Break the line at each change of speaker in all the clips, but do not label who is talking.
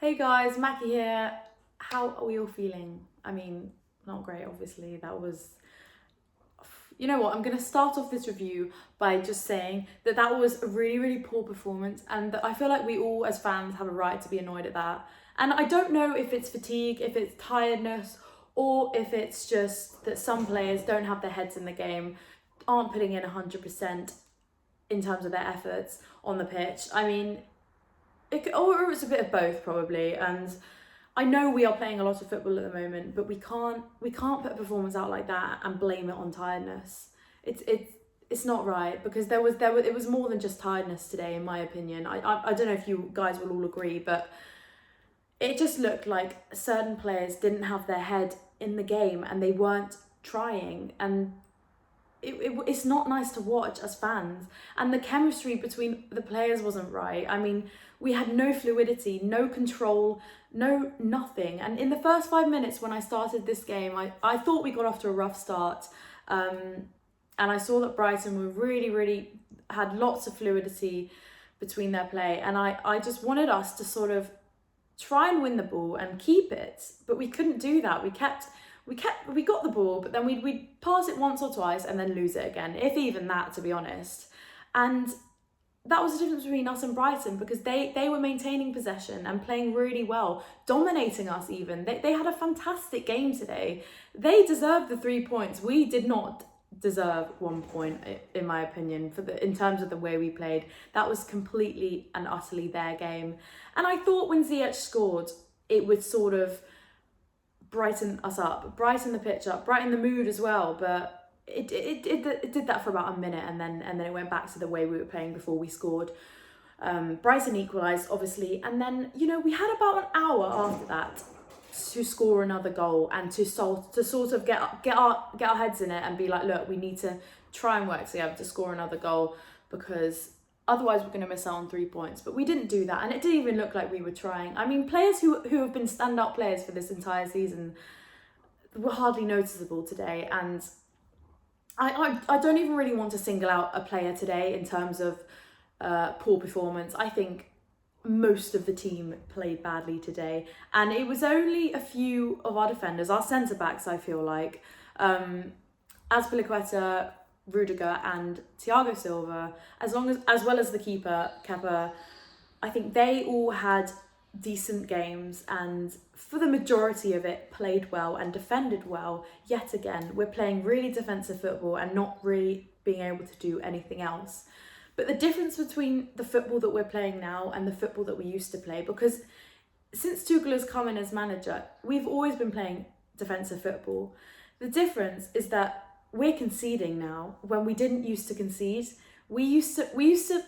Hey guys, Mackie here. How are we all feeling? I mean, not great, obviously. That was... You know what? I'm going to start off this review by just saying that was a really, really poor performance, and that I feel like we all, as fans, have a right to be annoyed at that. And I don't know if it's fatigue, if it's tiredness, or if it's just that some players don't have their heads in the game, aren't putting in 100% in terms of their efforts on the pitch. I mean, or it's a bit of both probably. And I know we are playing a lot of football at the moment, but we can't put a performance out like that and blame it on tiredness. It's not right, because it was more than just tiredness today, in my opinion. I don't know if you guys will all agree, but it just looked like certain players didn't have their head in the game and they weren't trying, and it's not nice to watch as fans. And the chemistry between the players wasn't right. I mean, we had no fluidity, no control, no nothing. And in the first 5 minutes when I started this game, I thought we got off to a rough start. And I saw that Brighton were really had lots of fluidity between their play. And I just wanted us to sort of try and win the ball and keep it. But we couldn't do that. We got the ball, but then we'd pass it once or twice and then lose it again, if even that, to be honest. And that was the difference between us and Brighton, because they were maintaining possession and playing really well, dominating us even. They had a fantastic game today. They deserved the 3 points. We did not deserve 1 point, in my opinion, in terms of the way we played. That was completely and utterly their game. And I thought when Ziyech scored, it would sort of brighten us up, brighten the pitch up, brighten the mood as well. But it did that for about a minute, and then it went back to the way we were playing before we scored. Brighton equalised, obviously, and then we had about an hour after that to score another goal and to sort of get our heads in it and be like, look, we need to try and work together to score another goal, because otherwise we're going to miss out on 3 points. But we didn't do that, and it didn't even look like we were trying. I mean, players who have been standout players for this entire season were hardly noticeable today. And I don't even really want to single out a player today in terms of poor performance. I think most of the team played badly today, and it was only a few of our defenders, our centre-backs, I feel like, Azpilicueta, Rudiger and Thiago Silva, as well as the keeper, Kepa. I think they all had decent games, and for the majority of it played well and defended well. Yet again, we're playing really defensive football and not really being able to do anything else. But the difference between the football that we're playing now and the football that we used to play, because since Tuchel has come in as manager, we've always been playing defensive football. The difference is that we're conceding now when we didn't used to concede. We used to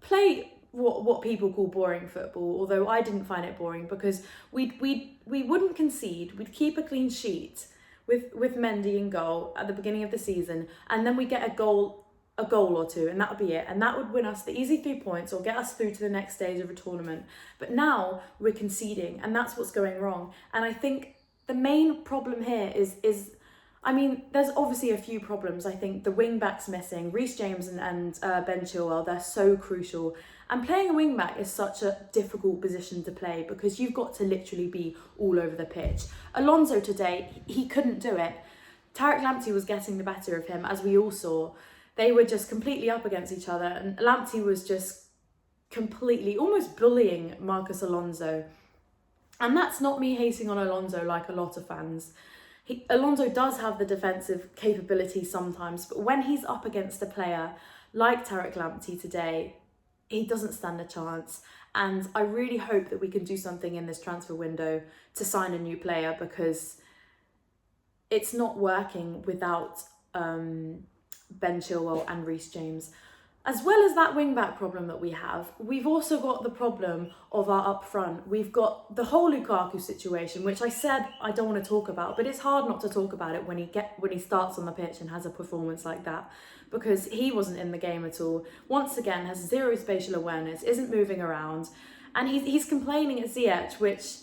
play what people call boring football, although I didn't find it boring, because we wouldn't concede. We'd keep a clean sheet with Mendy in goal at the beginning of the season, and then we get a goal or two, and that would be it, and that would win us the easy 3 points or get us through to the next stage of a tournament. But now we're conceding, and that's what's going wrong. And I think the main problem here is I mean, there's obviously a few problems. I think the wing backs missing, Reece James and Ben Chilwell, they're so crucial. And playing a wing back is such a difficult position to play, because you've got to literally be all over the pitch. Alonso today, he couldn't do it. Tariq Lamptey was getting the better of him, as we all saw. They were just completely up against each other, and Lamptey was just completely, almost bullying Marcus Alonso. And that's not me hating on Alonso like a lot of fans. Alonso does have the defensive capability sometimes, but when he's up against a player like Tariq Lamptey today, he doesn't stand a chance. And I really hope that we can do something in this transfer window to sign a new player, because it's not working without Ben Chilwell and Reece James. As well as that wing-back problem that we have, we've also got the problem of our up front. We've got the whole Lukaku situation, which I said I don't want to talk about, but it's hard not to talk about it when he starts on the pitch and has a performance like that, because he wasn't in the game at all. Once again, has zero spatial awareness, isn't moving around, and he's complaining at Ziyech, which,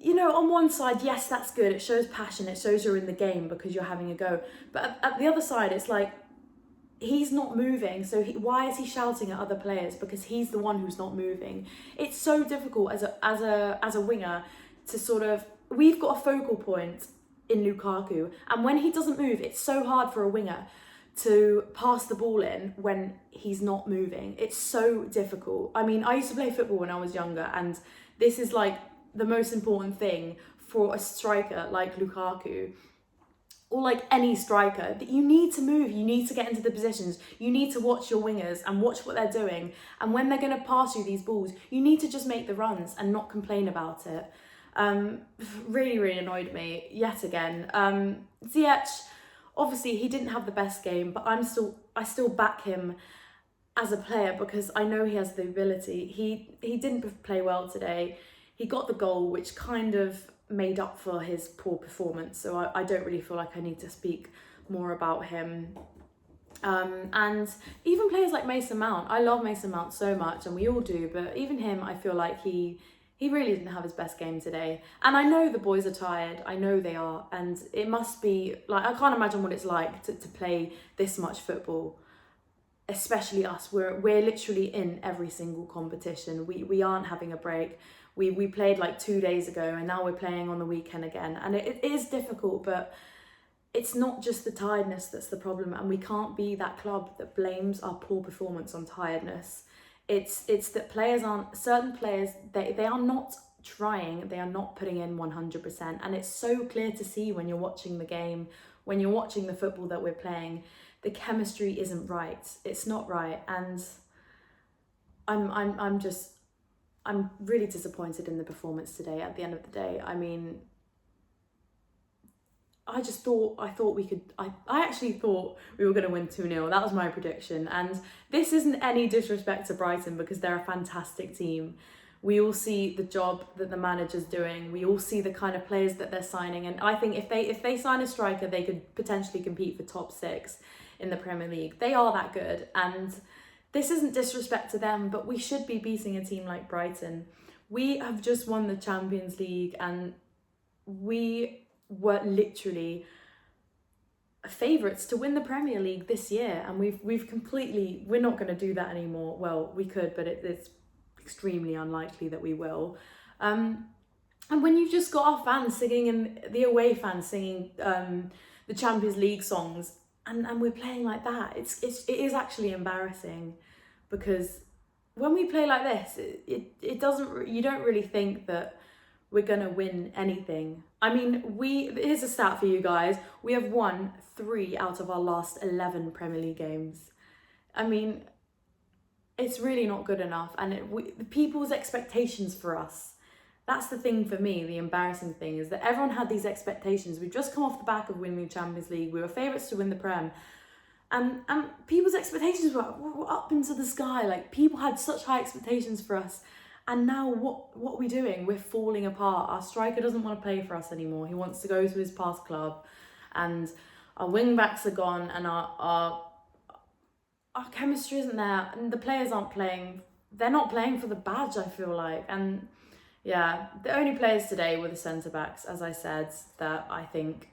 on one side, yes, that's good. It shows passion. It shows you're in the game because you're having a go. But at the other side, it's like, he's not moving, so why is he shouting at other players? Because he's the one who's not moving. It's so difficult as a winger to sort of, we've got a focal point in Lukaku, and when he doesn't move, it's so hard for a winger to pass the ball in when he's not moving. It's so difficult. I mean, I used to play football when I was younger, and this is like the most important thing for a striker like Lukaku, or like any striker, that you need to move, you need to get into the positions, you need to watch your wingers and watch what they're doing, and when they're going to pass you these balls, you need to just make the runs and not complain about it. Really annoyed me yet again. Ziyech, obviously he didn't have the best game, but I still back him as a player because I know he has the ability. He didn't play well today. He got the goal, which kind of made up for his poor performance, so I don't really feel like I need to speak more about him. And even players like Mason Mount, I love Mason Mount so much, and we all do, but even him, I feel like he really didn't have his best game today. And I know the boys are tired, I know they are, and it must be, like, I can't imagine what it's like to play this much football, especially us. We're literally in every single competition. We aren't having a break. We played like 2 days ago, and now we're playing on the weekend again. And it is difficult, but it's not just the tiredness that's the problem. And we can't be that club that blames our poor performance on tiredness. It's that certain players, they are not trying, they are not putting in 100%. And it's so clear to see when you're watching the game, when you're watching the football that we're playing, the chemistry isn't right. It's not right. And I'm really disappointed in the performance today at the end of the day. I mean, I actually thought we were going to win 2-0. That was my prediction. And this isn't any disrespect to Brighton, because they're a fantastic team. We all see the job that the manager's doing. We all see the kind of players that they're signing. And I think if they sign a striker, they could potentially compete for top 6 in the Premier League. They are that good. And this isn't disrespect to them, but we should be beating a team like Brighton. We have just won the Champions League, and we were literally favourites to win the Premier League this year, and we're not going to do that anymore. Well, we could, but it's extremely unlikely that we will. And when you've just got our fans singing, and the away fans singing the Champions League songs, and we're playing like that, it is actually embarrassing, because when we play like this, it doesn't, you don't really think that we're gonna win anything. I mean, here's a stat for you guys. We have won 3 out of our last 11 Premier League games. I mean, it's really not good enough. And people's expectations for us, that's the thing for me, the embarrassing thing, is that everyone had these expectations. We've just come off the back of winning the Champions League. We were favourites to win the Prem. And people's expectations were up into the sky. Like, people had such high expectations for us. And now what are we doing? We're falling apart. Our striker doesn't want to play for us anymore. He wants to go to his past club. And our wing backs are gone, and our chemistry isn't there. And the players aren't playing. They're not playing for the badge, I feel like. And yeah, the only players today were the centre-backs, as I said, that I think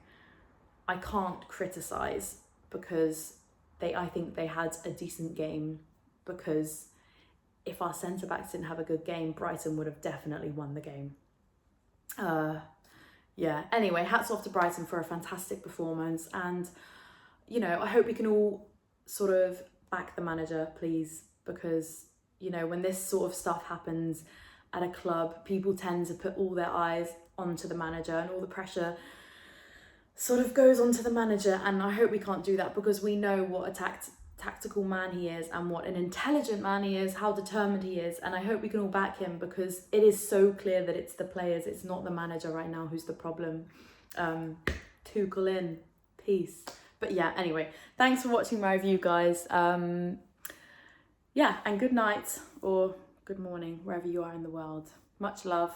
I can't criticise, because I think they had a decent game, because if our centre-backs didn't have a good game, Brighton would have definitely won the game. Yeah, anyway, hats off to Brighton for a fantastic performance. And, you know, I hope we can all sort of back the manager, please, because, you know, when this sort of stuff happens at a club, people tend to put all their eyes onto the manager, and all the pressure sort of goes onto the manager. And I hope we can't do that, because we know what a tactical man he is, and what an intelligent man he is, how determined he is. And I hope we can all back him, because it is so clear that it's the players, it's not the manager right now who's the problem. Tuchel in, peace. But yeah, anyway, thanks for watching my review, guys. Yeah, and good night or good morning, wherever you are in the world. Much love.